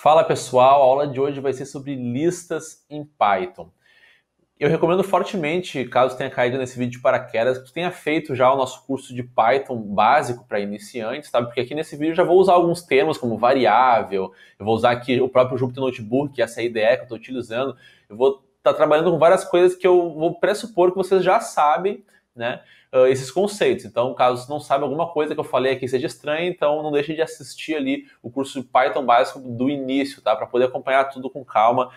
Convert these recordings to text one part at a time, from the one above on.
Fala pessoal, a aula de hoje vai ser sobre listas em Python. Eu recomendo fortemente, caso tenha caído nesse vídeo de paraquedas, que tu tenha feito já o nosso curso de Python básico para iniciantes, tá? Porque aqui nesse vídeo eu já vou usar alguns termos como variável, eu vou usar aqui o próprio Jupyter Notebook, que é essa IDE que eu estou utilizando, eu vou estar trabalhando com várias coisas que eu vou pressupor que vocês já sabem, né? Esses conceitos. Então, caso não saiba alguma coisa que eu falei aqui seja estranha, então não deixe de assistir ali o curso de Python básico do início, tá? Para poder acompanhar tudo com calma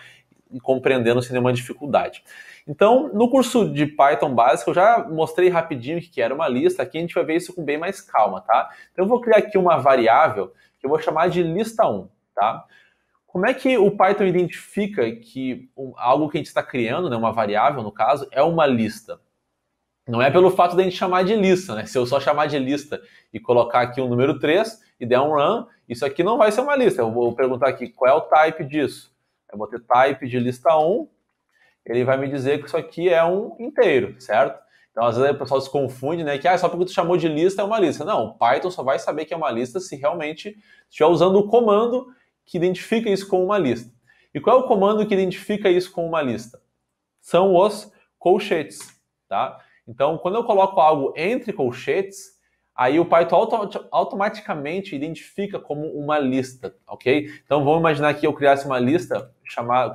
e compreendendo sem nenhuma dificuldade. Então, no curso de Python básico, eu já mostrei rapidinho o que era uma lista. Aqui a gente vai ver isso com bem mais calma, tá? Então, eu vou criar aqui uma variável que eu vou chamar de lista1, tá? Como é que o Python identifica que algo que a gente está criando, né, uma variável no caso, é uma lista? Não é pelo fato de a gente chamar de lista, né? Se eu só chamar de lista e colocar aqui o número 3 e der um run, isso aqui não vai ser uma lista. Eu vou perguntar aqui qual é o type disso. Eu vou ter type de lista 1, ele vai me dizer que isso aqui é um inteiro, certo? Então, às vezes o pessoal se confunde, né? Que só porque tu chamou de lista é uma lista. Não, o Python só vai saber que é uma lista se realmente estiver usando o comando que identifica isso como uma lista. E qual é o comando que identifica isso como uma lista? São os colchetes, tá? Então, quando eu coloco algo entre colchetes, aí o Python automaticamente identifica como uma lista, ok? Então, vamos imaginar que eu criasse uma lista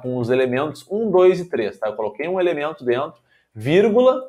com os elementos 1, 2 e 3, tá? Eu coloquei um elemento dentro, vírgula,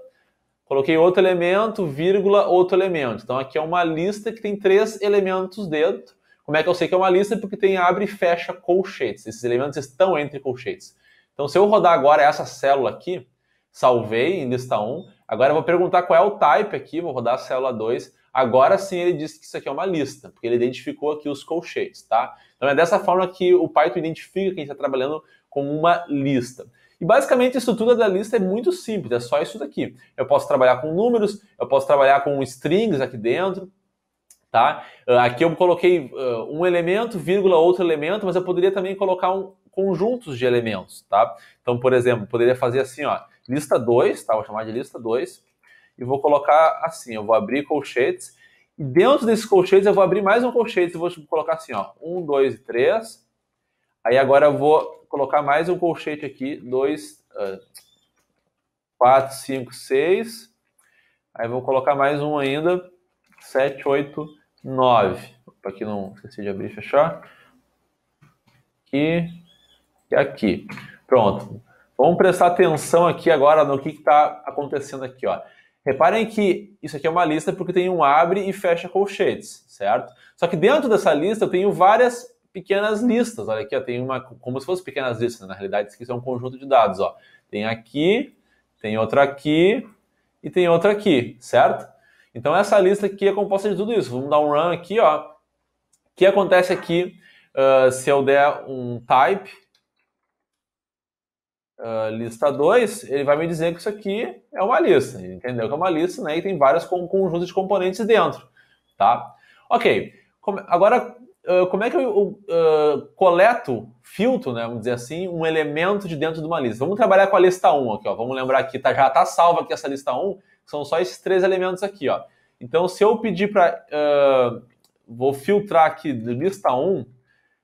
coloquei outro elemento, vírgula, outro elemento. Então, aqui é uma lista que tem 3 elementos dentro. Como é que eu sei que é uma lista? Porque tem abre e fecha colchetes. Esses elementos estão entre colchetes. Então, se eu rodar agora essa célula aqui, salvei em lista 1, agora eu vou perguntar qual é o type aqui, vou rodar a célula 2, agora sim ele disse que isso aqui é uma lista, porque ele identificou aqui os colchetes, tá? Então é dessa forma que o Python identifica que a gente está trabalhando com uma lista. E basicamente a estrutura da lista é muito simples, é só isso daqui. Eu posso trabalhar com números, eu posso trabalhar com strings aqui dentro, tá? Aqui eu coloquei um elemento, vírgula, outro elemento, mas eu poderia também colocar conjuntos de elementos, tá? Então, por exemplo, poderia fazer assim, ó, lista 2, tá? Vou chamar de lista 2, e vou colocar assim, eu vou abrir colchetes, e dentro desses colchetes eu vou abrir mais um colchete, e vou colocar assim, ó, 1, 2 e 3, aí agora eu vou colocar mais um colchete aqui, 2, 4, 5, 6, aí vou colocar mais um ainda, 7, 8, 9. Opa, aqui não esqueci de abrir e fechar. Aqui e aqui. Pronto. Vamos prestar atenção aqui agora no que está acontecendo aqui, ó. Reparem que isso aqui é uma lista porque tem um abre e fecha colchetes, certo? Só que dentro dessa lista eu tenho várias pequenas listas. Olha aqui, ó, tem uma como se fossem pequenas listas. Na realidade, isso aqui é um conjunto de dados, ó. Tem aqui, tem outra aqui e tem outra aqui, certo? Então essa lista aqui é composta de tudo isso. Vamos dar um run aqui, ó. O que acontece aqui se eu der um type lista 2, ele vai me dizer que isso aqui é uma lista, entendeu? Que é uma lista, né? E tem vários conjuntos de componentes dentro, tá? Ok, agora como é que eu coleto, filtro, né? Vamos dizer assim, um elemento de dentro de uma lista. Vamos trabalhar com a lista 1 aqui, ó. Vamos lembrar que já está salva aqui essa lista 1, são só esses 3 elementos aqui, ó. Então, se eu pedir para... vou filtrar aqui de lista 1,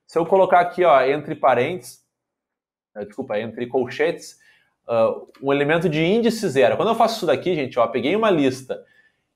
se eu colocar aqui, ó, entre parênteses, entre colchetes, um elemento de índice 0. Quando eu faço isso daqui, gente, ó, peguei uma lista,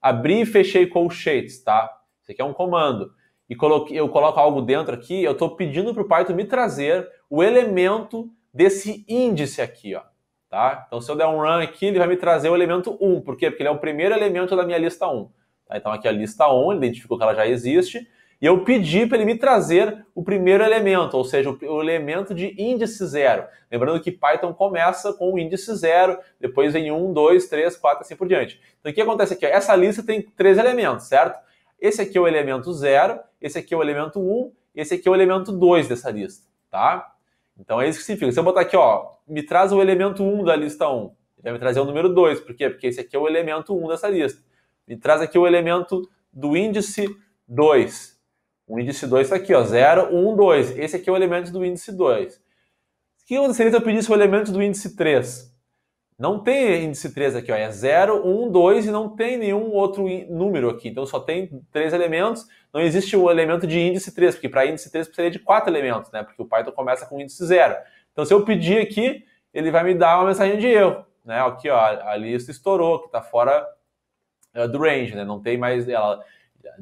abri e fechei colchetes, tá? Isso aqui é um comando. E eu coloco algo dentro aqui, eu estou pedindo para o Python me trazer o elemento desse índice aqui, ó. Tá? Então, se eu der um run aqui, ele vai me trazer o elemento 1. Por quê? Porque ele é o primeiro elemento da minha lista 1. Tá? Então, aqui a lista 1, ele identificou que ela já existe. E eu pedi para ele me trazer o primeiro elemento, ou seja, o elemento de índice 0. Lembrando que Python começa com o índice 0, depois vem 1, 2, 3, 4, assim por diante. Então, o que acontece aqui? Essa lista tem 3 elementos, certo? Esse aqui é o elemento 0, esse aqui é o elemento 1, esse aqui é o elemento 2 dessa lista, tá? Então, é isso que significa. Se eu botar aqui, ó, me traz o elemento 1 da lista 1, ele vai me trazer o número 2. Por quê? Porque esse aqui é o elemento 1 dessa lista. Me traz aqui o elemento do índice 2. O índice 2 está aqui, ó, 0, 1, 2. Esse aqui é o elemento do índice 2. O que aconteceria se eu pedisse o elemento do índice 3? não tem índice 3 aqui, ó, é 0, 1, 2 e não tem nenhum outro número aqui. Então só tem 3 elementos, não existe o elemento de índice 3, porque para índice 3 precisaria de 4 elementos, né? Porque o Python começa com índice 0. Então se eu pedir aqui, ele vai me dar uma mensagem de erro, né? Aqui, ó, a lista estourou, que está fora do range, né? Não tem mais, ela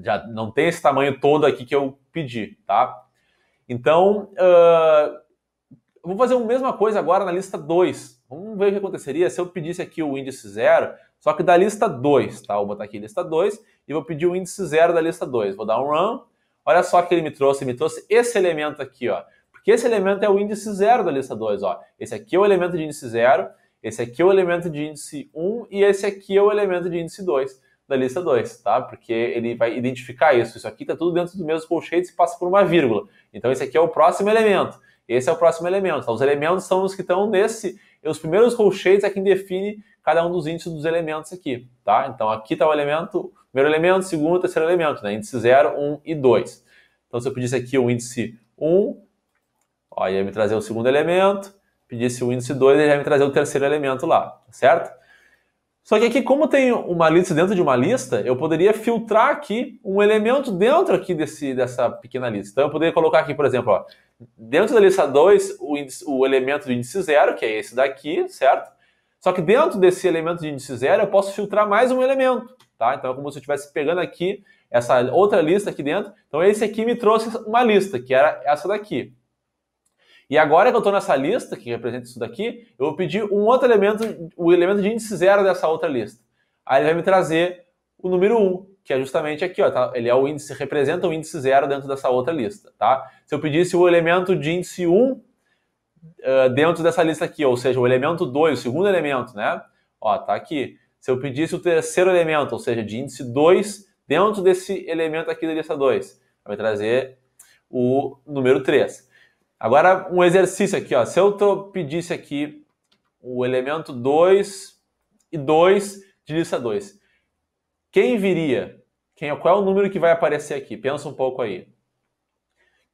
já não tem esse tamanho todo aqui que eu pedi, tá? Então, vou fazer a mesma coisa agora na lista 2. Vamos ver o que aconteceria se eu pedisse aqui o índice 0, só que da lista 2, tá? Vou botar aqui lista 2 e vou pedir o índice 0 da lista 2. Vou dar um run. Olha só que ele me trouxe esse elemento aqui, ó. Porque esse elemento é o índice 0 da lista 2, ó. Esse aqui é o elemento de índice 0, esse aqui é o elemento de índice 1 e esse aqui é o elemento de índice 2 da lista 2, tá? Porque ele vai identificar isso. Isso aqui tá tudo dentro dos mesmos colchetes e passa por uma vírgula. Então esse aqui é o próximo elemento. Esse é o próximo elemento. Então, os elementos são os que estão os primeiros colchetes é quem define cada um dos índices dos elementos aqui, tá? Então aqui está o elemento, primeiro elemento, segundo, terceiro elemento, né? Índice 0, 1 e 2. Então se eu pedisse aqui o índice 1, ó, ia me trazer o segundo elemento, pedisse o índice 2, ele ia me trazer o terceiro elemento lá, certo? Só que aqui, como tem uma lista dentro de uma lista, eu poderia filtrar aqui um elemento dentro aqui dessa pequena lista. Então eu poderia colocar aqui, por exemplo, ó, dentro da lista 2, o elemento do índice 0, que é esse daqui, certo? Só que dentro desse elemento de índice 0, eu posso filtrar mais um elemento, tá? Então é como se eu estivesse pegando aqui essa outra lista aqui dentro. Então esse aqui me trouxe uma lista, que era essa daqui. E agora que eu estou nessa lista, que representa isso daqui, eu vou pedir um outro elemento, o elemento de índice 0 dessa outra lista. Aí ele vai me trazer o número 1, que é justamente aqui, ó, tá? Ele é o índice, representa o índice 0 dentro dessa outra lista, tá? Se eu pedisse o elemento de índice 1 dentro dessa lista aqui, ou seja, o elemento 2, o segundo elemento, né? Ó, tá aqui. Se eu pedisse o terceiro elemento, ou seja, de índice 2, dentro desse elemento aqui da lista 2, vai me trazer o número 3. Agora, um exercício aqui, ó. Se eu pedisse aqui o elemento 2 e 2 de lista 2, quem viria? Qual é o número que vai aparecer aqui? Pensa um pouco aí. O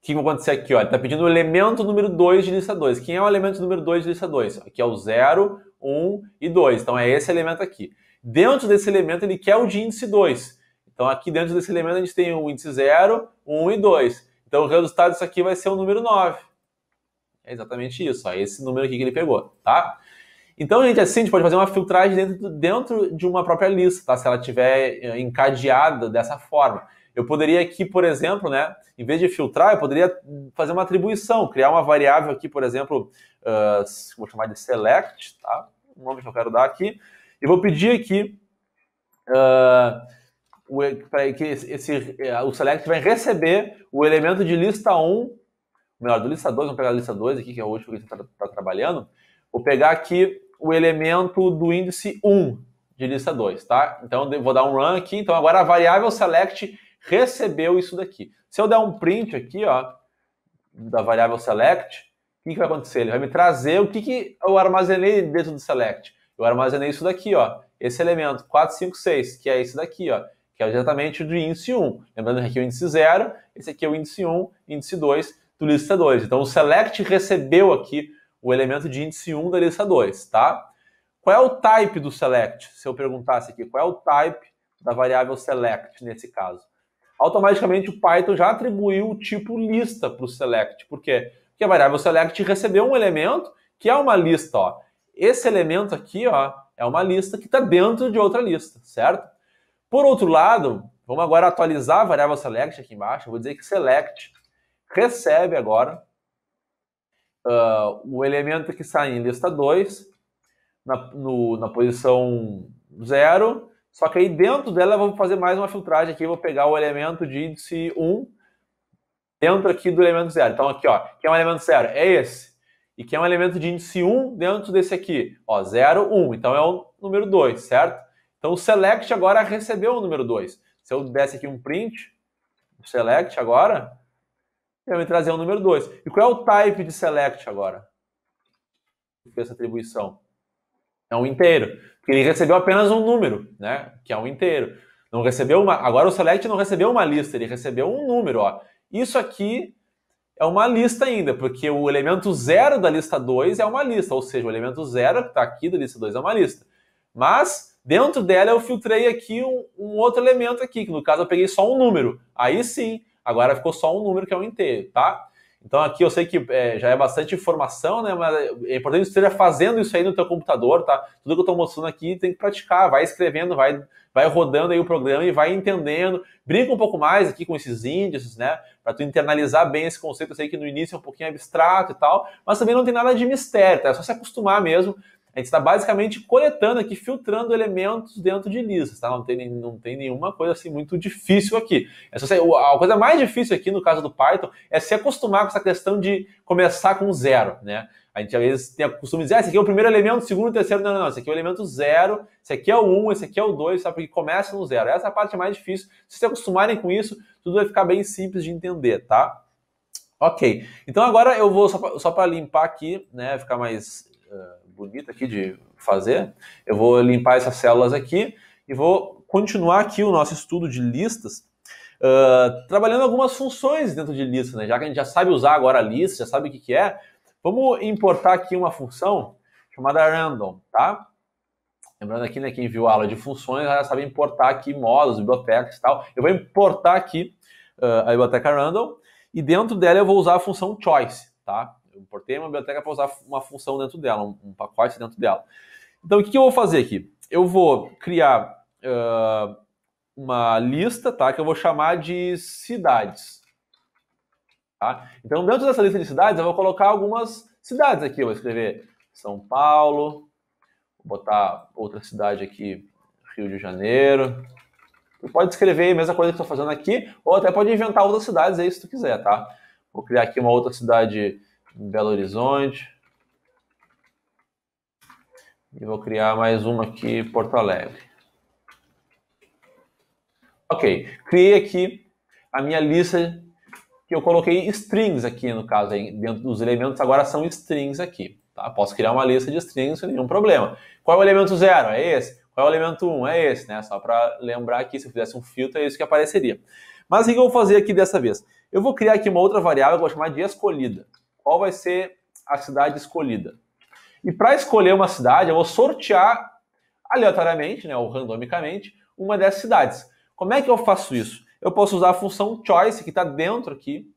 que vai acontecer aqui? Ó? Ele está pedindo o elemento número 2 de lista 2. Quem é o elemento número 2 de lista 2? Aqui é o 0, 1 e 2. Então, é esse elemento aqui. Dentro desse elemento, ele quer o de índice 2. Então, aqui dentro desse elemento, a gente tem o índice 0, 1 e 2. Então, o resultado disso aqui vai ser o número 9. É exatamente isso, ó, esse número aqui que ele pegou, tá? Então, gente, assim, a gente pode fazer uma filtragem dentro de uma própria lista, tá? Se ela estiver encadeada dessa forma. Eu poderia aqui, por exemplo, né, em vez de filtrar, eu poderia fazer uma atribuição, criar uma variável aqui, por exemplo, vou chamar de select, tá? O nome que eu quero dar aqui. E vou pedir aqui o select vai receber o elemento de lista 1, melhor, do lista 2, vamos pegar a lista 2 aqui, que é o último que a gente está trabalhando. Vou pegar aqui o elemento do índice 1 de lista 2, tá? Então, eu vou dar um run aqui. Então, agora a variável select recebeu isso daqui. Se eu der um print aqui, ó, da variável select, o que vai acontecer? Ele vai me trazer o que eu armazenei dentro do select. Eu armazenei isso daqui, ó, esse elemento 456, que é esse daqui, ó, que é exatamente o do índice 1. Lembrando que aqui é o índice 0, esse aqui é o índice 1, índice 2 do lista 2. Então, o select recebeu aqui o elemento de índice 1 da lista 2, tá? Qual é o type do select? Se eu perguntasse aqui, qual é o type da variável select nesse caso? Automaticamente o Python já atribuiu o tipo lista para o select. Por quê? Porque a variável select recebeu um elemento que é uma lista, ó. Esse elemento aqui, ó, é uma lista que está dentro de outra lista, certo? Por outro lado, vamos agora atualizar a variável select aqui embaixo. Eu vou dizer que select recebe agora o elemento que está em lista 2, na posição 0, só que aí dentro dela eu vou fazer mais uma filtragem aqui, eu vou pegar o elemento de índice 1 dentro aqui do elemento 0. Então aqui, ó, quem é um elemento 0? É esse. E quem é um elemento de índice 1 dentro desse aqui? Ó, 0, 1. Então é o número 2, certo? Então o select agora recebeu o número 2. Se eu desse aqui um print, o select agora, ele vai me trazer o número 2. E qual é o type de select agora? Essa atribuição. É um inteiro. Porque ele recebeu apenas um número, né? Que é um inteiro. Não recebeu agora o select não recebeu uma lista, ele recebeu um número, ó. Isso aqui é uma lista ainda, porque o elemento 0 da lista 2 é uma lista, ou seja, o elemento 0 que está aqui da lista 2 é uma lista. Mas dentro dela eu filtrei aqui um outro elemento aqui, que no caso eu peguei só um número. Aí sim, agora ficou só um número que é um inteiro, tá? Então aqui eu sei que já é bastante informação, né? Mas é importante que você esteja fazendo isso aí no teu computador, tá? Tudo que eu estou mostrando aqui tem que praticar, vai escrevendo, vai rodando aí o programa e vai entendendo. Brinca um pouco mais aqui com esses índices, né? Para tu internalizar bem esse conceito. Eu sei que no início é um pouquinho abstrato e tal, mas também não tem nada de mistério, tá? É só se acostumar mesmo. A gente está basicamente coletando aqui, filtrando elementos dentro de listas, tá? Não tem nenhuma coisa assim muito difícil aqui. A coisa mais difícil aqui no caso do Python é se acostumar com essa questão de começar com zero, né? A gente às vezes tem o costume de dizer, esse aqui é o primeiro elemento, o segundo, o terceiro, não, esse aqui é o elemento zero, esse aqui é o 1, esse aqui é o 2, sabe? Porque começa no zero. Essa é a parte mais difícil. Se se acostumarem com isso, tudo vai ficar bem simples de entender, tá? Ok. Então agora eu vou, só para limpar aqui, né, ficar mais bonito aqui de fazer, eu vou limpar essas células aqui e vou continuar aqui o nosso estudo de listas, trabalhando algumas funções dentro de listas, né? Já que a gente já sabe usar agora a lista, já sabe o que é, vamos importar aqui uma função chamada random, tá? Lembrando aqui, né, quem viu a aula de funções já sabe importar aqui módulos, bibliotecas e tal. Eu vou importar aqui a biblioteca random e dentro dela eu vou usar a função choice, tá? Eu importei uma biblioteca para usar uma função dentro dela, um pacote dentro dela. Então, o que eu vou fazer aqui? Eu vou criar uma lista, tá? Que eu vou chamar de cidades. Tá? Então, dentro dessa lista de cidades, eu vou colocar algumas cidades aqui. Eu vou escrever São Paulo, vou botar outra cidade aqui, Rio de Janeiro. Tu pode escrever a mesma coisa que eu estou fazendo aqui, ou até pode inventar outras cidades aí se tu quiser, tá? Vou criar aqui uma outra cidade em Belo Horizonte. E vou criar mais uma aqui em Porto Alegre. Ok, criei aqui a minha lista que eu coloquei strings aqui, no caso, aí, dentro dos elementos agora são strings aqui. Tá? Posso criar uma lista de strings sem nenhum problema. Qual é o elemento 0? É esse. Qual é o elemento 1? É esse, né? Só para lembrar aqui, se eu fizesse um filtro, é isso que apareceria. Mas o que eu vou fazer aqui dessa vez? Eu vou criar aqui uma outra variável que eu vou chamar de escolhida. Qual vai ser a cidade escolhida? E para escolher uma cidade, eu vou sortear aleatoriamente, né, ou randomicamente, uma dessas cidades. Como é que eu faço isso? Eu posso usar a função choice, que está dentro aqui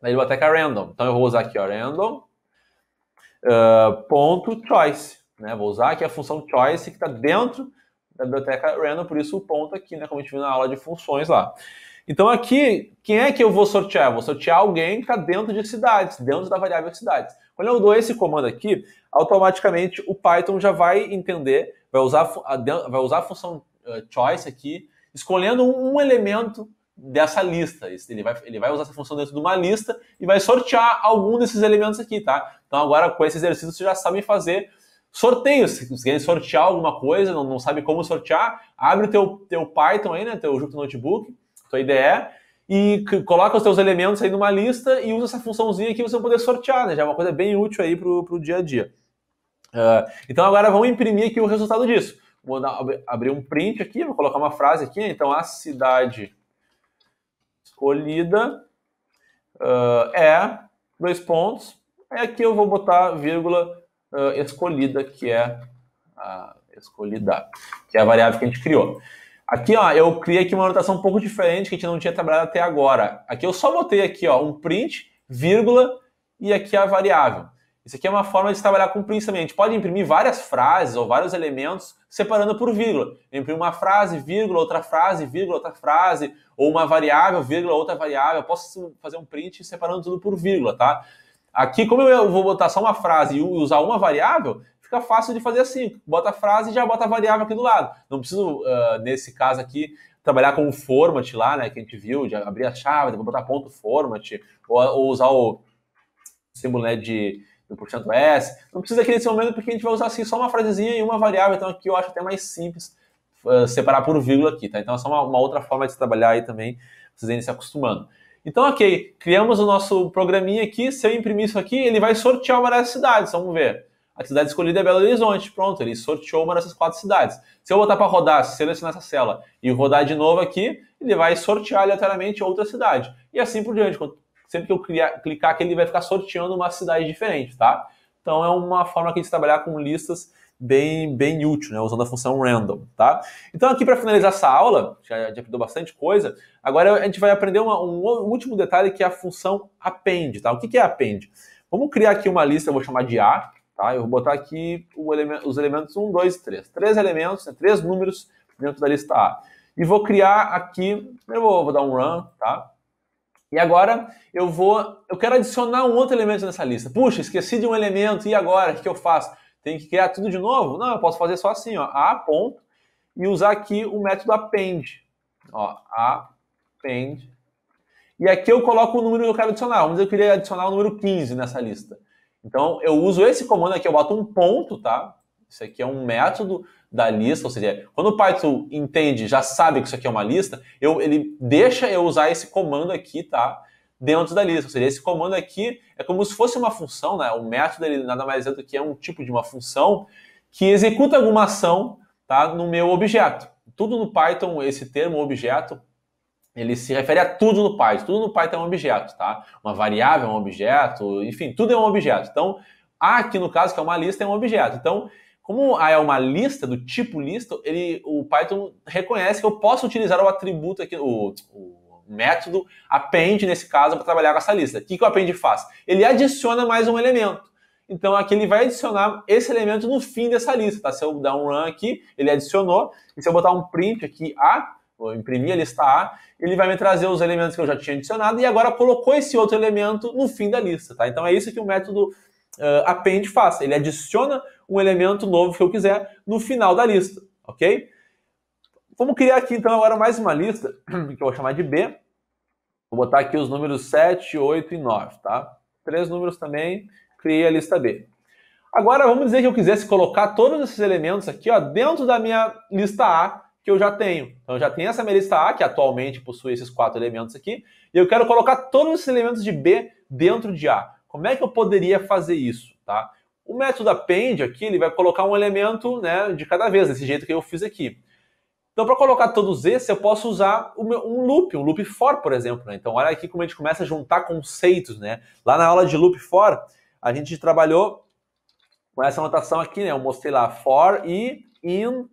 da biblioteca random. Então eu vou usar aqui, ó, random, ponto choice. Né? Vou usar aqui a função choice, que está dentro da biblioteca random, por isso o ponto aqui, né, como a gente viu na aula de funções lá. Então aqui, quem é que eu vou sortear? Eu vou sortear alguém que está dentro de cidades, dentro da variável cidades. Quando eu dou esse comando aqui, automaticamente o Python já vai entender, vai usar a função choice aqui, escolhendo um elemento dessa lista. Ele vai usar essa função dentro de uma lista e vai sortear algum desses elementos aqui, tá? Então agora com esse exercício vocês já sabem fazer sorteios. Se você quer sortear alguma coisa, não sabe como sortear, abre o teu Python aí, né, teu Jupyter Notebook, tua IDE, e coloca os teus elementos aí numa lista e usa essa funçãozinha aqui para você poder sortear, né? Já é uma coisa bem útil aí pro dia a dia. Então agora vamos imprimir aqui o resultado disso. Vou abrir um print aqui, vou colocar uma frase aqui. Então, a cidade escolhida é, dois pontos. Aí aqui eu vou botar vírgula escolhida, que é a escolhida, que é a variável que a gente criou. Aqui, ó, eu criei aqui uma anotação um pouco diferente que a gente não tinha trabalhado até agora. Aqui eu só botei aqui, ó, um print, vírgula, e aqui a variável. Isso aqui é uma forma de trabalhar com print também. A gente pode imprimir várias frases ou vários elementos separando por vírgula. Eu imprimo uma frase, vírgula, outra frase, vírgula, outra frase, ou uma variável, vírgula, outra variável. Eu posso fazer um print separando tudo por vírgula, tá? Aqui, como eu vou botar só uma frase e usar uma variável, fica fácil de fazer assim. Bota a frase e já bota a variável aqui do lado. Não preciso, nesse caso aqui, trabalhar com o format lá, né, que a gente viu, de abrir a chave, depois botar ponto format, ou usar o símbolo, né, do %S. Não precisa aqui nesse momento, porque a gente vai usar assim só uma frasezinha e uma variável. Então aqui eu acho até mais simples separar por vírgula aqui, tá? Então é só uma outra forma de trabalhar aí também, vocês irem se acostumando. Então, ok, criamos o nosso programinha aqui. Se eu imprimir isso aqui, ele vai sortear uma dessas cidades. Vamos ver. A cidade escolhida é Belo Horizonte. Pronto, ele sorteou uma dessas 4 cidades. Se eu botar para rodar, selecionar essa célula e rodar de novo aqui, ele vai sortear aleatoriamente outra cidade. E assim por diante. sempre que eu clicar aqui, ele vai ficar sorteando uma cidade diferente, tá? Então é uma forma que a gente trabalhar com listas bem útil, né? Usando a função random, tá? Então aqui para finalizar essa aula, já aprendeu bastante coisa, agora a gente vai aprender um último detalhe que é a função append, tá? O que é append? Vamos criar aqui uma lista, eu vou chamar de A, tá? Eu vou botar aqui os elementos 1, 2 e 3. 3 elementos, né? 3 números dentro da lista A. E vou criar aqui, eu vou dar um run, tá? E agora eu quero adicionar um outro elemento nessa lista. Puxa, esqueci de um elemento, e agora? O que eu faço? Tem que criar tudo de novo? Não, eu posso fazer só assim, ó, a ponto, e usar aqui o método append. Ó, append. E aqui eu coloco o número que eu quero adicionar. Vamos dizer que eu queria adicionar o número 15 nessa lista. Então eu uso esse comando aqui, eu boto um ponto, tá? Isso aqui é um método da lista, ou seja, quando o Python entende, já sabe que isso aqui é uma lista, ele deixa eu usar esse comando aqui, tá? Dentro da lista, ou seja, esse comando aqui é como se fosse uma função, né? O método, ele nada mais é do que é um tipo de uma função que executa alguma ação, tá? No meu objeto. Tudo no Python, esse termo objeto, ele se refere a tudo no Python. Tudo no Python é um objeto, tá? Uma variável é um objeto, enfim, tudo é um objeto. Então, A aqui no caso, que é uma lista, é um objeto. Então, como A é uma lista, do tipo lista, o Python reconhece que eu posso utilizar o atributo aqui, o método append, nesse caso, para trabalhar com essa lista. O que o append faz? Ele adiciona mais um elemento. Então aqui ele vai adicionar esse elemento no fim dessa lista, tá? Se eu dar um run aqui, ele adicionou, e se eu botar um print aqui, A, vou imprimir a lista A, ele vai me trazer os elementos que eu já tinha adicionado e agora colocou esse outro elemento no fim da lista, tá? Então é isso que o método append faz. Ele adiciona um elemento novo que eu quiser no final da lista, ok? Vamos criar aqui então agora mais uma lista, que eu vou chamar de B. Vou botar aqui os números 7, 8 e 9, tá? 3 números também, criei a lista B. Agora vamos dizer que eu quisesse colocar todos esses elementos aqui, ó, dentro da minha lista A, que eu já tenho. Então eu já tenho essa minha lista A, que atualmente possui esses 4 elementos aqui, e eu quero colocar todos esses elementos de B dentro de A. Como é que eu poderia fazer isso, tá? O método append aqui, ele vai colocar um elemento, né, de cada vez, desse jeito que eu fiz aqui. Então, para colocar todos esses, eu posso usar um loop for, por exemplo, né? Então, olha aqui como a gente começa a juntar conceitos, né? Lá na aula de loop for, a gente trabalhou com essa notação aqui, né? Eu mostrei lá for e in,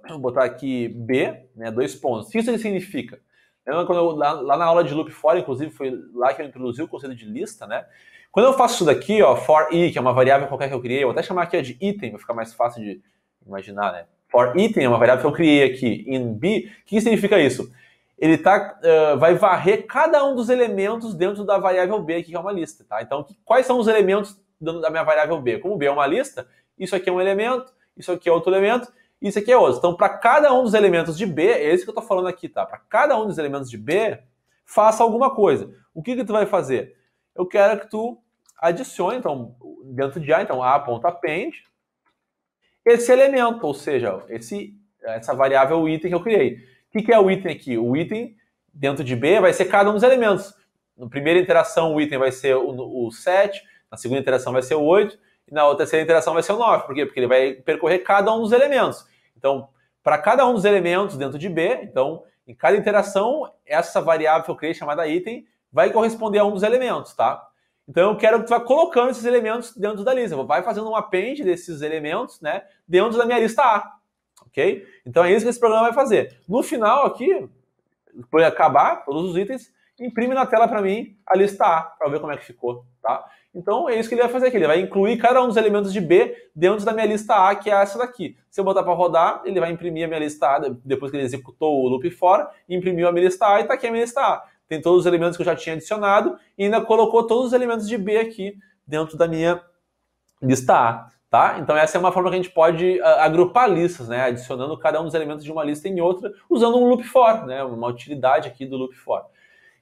vou botar aqui B, né? 2 pontos. O que isso significa? Lembra quando lá na aula de loop for, inclusive, foi lá que eu introduzi o conceito de lista, né? Quando eu faço isso daqui, ó, for i, que é uma variável qualquer que eu criei, eu vou até chamar aqui de item, vai ficar mais fácil de imaginar, né? For item é uma variável que eu criei aqui in B. O que significa isso? Ele vai varrer cada um dos elementos dentro da variável B, que é uma lista, tá? Então, quais são os elementos da minha variável B? Como B é uma lista, isso aqui é um elemento, isso aqui é outro elemento, isso aqui é outro. Então, para cada um dos elementos de B, é isso que eu estou falando aqui, tá? Para cada um dos elementos de B, faça alguma coisa. O que tu vai fazer? Eu quero que tu adicione, então, dentro de A, então, A.append, esse elemento, ou seja, essa variável item que eu criei. O que é o item aqui? O item, dentro de B, vai ser cada um dos elementos. Na primeira interação, o item vai ser o 7, na segunda interação vai ser o 8, e na terceira interação vai ser o 9. Por quê? Porque ele vai percorrer cada um dos elementos. Então, para cada um dos elementos dentro de B, então, em cada interação, essa variável que eu criei, chamada item, vai corresponder a um dos elementos, tá? Então eu quero que tu vá colocando esses elementos dentro da lista. Vai fazendo um append desses elementos, né, dentro da minha lista A, ok? Então é isso que esse programa vai fazer. No final aqui, depois de acabar todos os itens, imprime na tela para mim a lista A, para ver como é que ficou, tá? Então é isso que ele vai fazer aqui. Ele vai incluir cada um dos elementos de B dentro da minha lista A, que é essa daqui. Se eu botar para rodar, ele vai imprimir a minha lista A, depois que ele executou o loop for, imprimiu a minha lista A e está aqui a minha lista A. Tem todos os elementos que eu já tinha adicionado e ainda colocou todos os elementos de B aqui dentro da minha lista A, tá? Então essa é uma forma que a gente pode agrupar listas, né? Adicionando cada um dos elementos de uma lista em outra, usando um loop for, né? Uma utilidade aqui do loop for.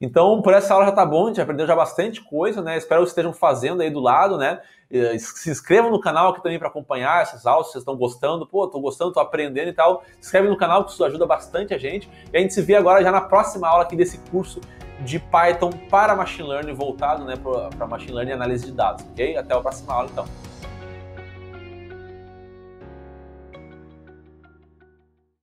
Então, por essa aula já tá bom, a gente aprendeu já bastante coisa, né? Espero que vocês estejam fazendo aí do lado, né? Se inscrevam no canal aqui também para acompanhar essas aulas, se vocês estão gostando. Pô, tô gostando, tô aprendendo e tal. Se inscreve no canal, que isso ajuda bastante a gente. E a gente se vê agora já na próxima aula aqui desse curso de Python para Machine Learning, voltado, né, para Machine Learning e análise de dados, ok? Até a próxima aula, então.